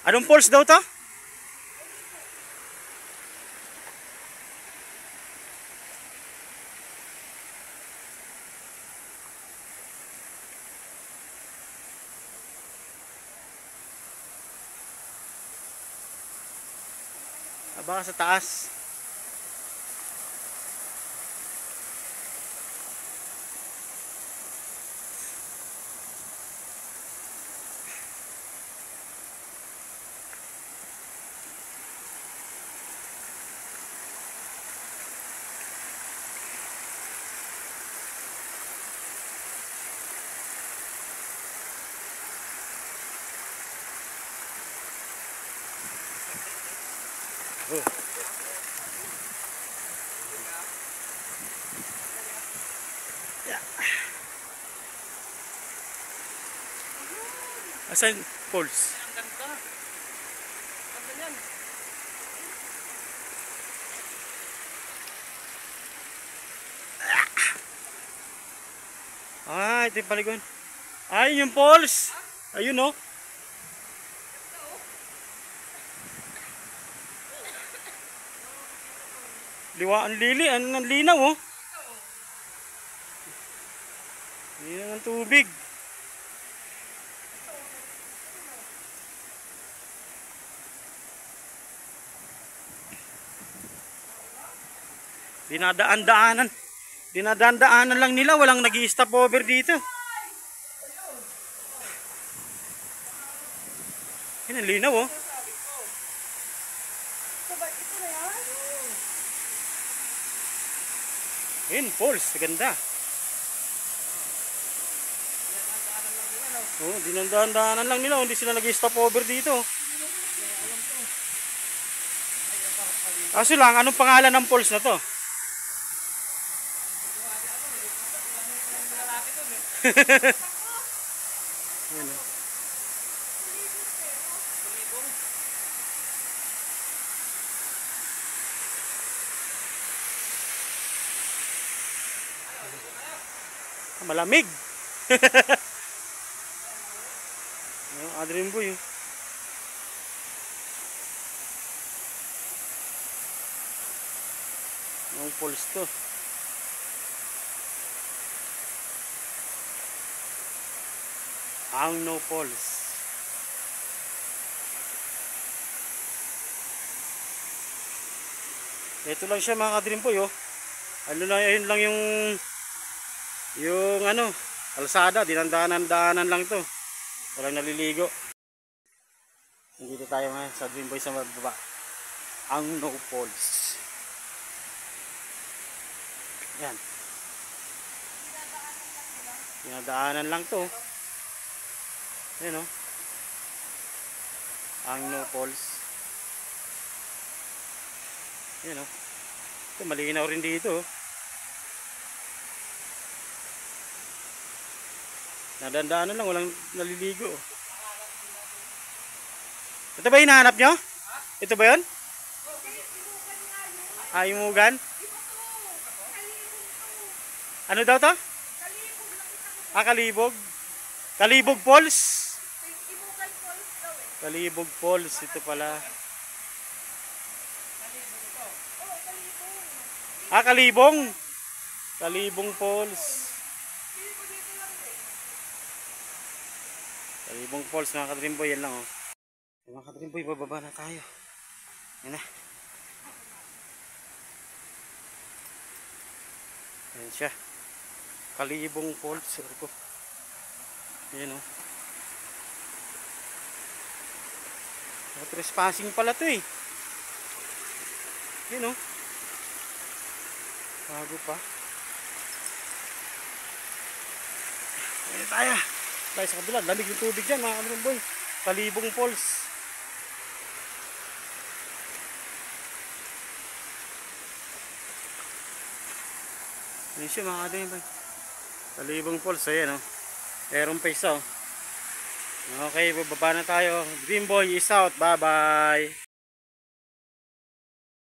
Anong falls daw to? Baka sa taas. Oh. Yeah. Asan falls? Ang ganda. Ang ganda yan. Ah, ito yung paligon. Ay, yung falls. Ayun oh. Liwaan lili, ang linaw oh. Linaw ng tubig. Dinadaan-daanan lang nila, walang nag-i-stop over dito. Yan ang linaw oh. Yan, falls, ganda. Oh, dinadaan-daanan lang nila, hindi sila nag-i-stop over dito. Kaso lang, anong pangalan ng falls na to? Ano? Malamig. Adrian boy. Ang falls to. Ang no falls. Ito lang siya mga kadream boy oh. Ano lang, ayun lang yung ano, kalsada, dinandaanan-daanan lang to. Walang naliligo. Dito tayo ngayon sa Dream Boy sa baba. Ang no falls. Yan. Dinadaanan lang to. Yan oh. Ang no falls. Yan oh. Ito malinaw rin dito oh. Nadandaanan lang, walang naliligo. Ito ba hinahanap nyo? Ito ba yun? Ah, yung mugan? Ano daw to? Ah, Kalibog. Kalibog Falls. Kalibog Falls, ito pala. Ah, Kalibong. Kalibong Falls. Kalibong Falls mga ka-Dream Boy, yan lang oh. Mga ka-Dream Boy, bababa na tayo. Yan na. Yan siya. Kalibong Falls. Yan oh. Trespassing pala to eh. Yan oh. Bago pa. Yan tayo. Tayo sa kabila, lamig yung tubig dyan mga ka-Dream Boy. Kalibong Falls. Yan siya mga ka-Dream Boy. Kalibong Falls, ayan o. Aeron face o. Okay, bababa na tayo. Dream Boy is out. Bye bye.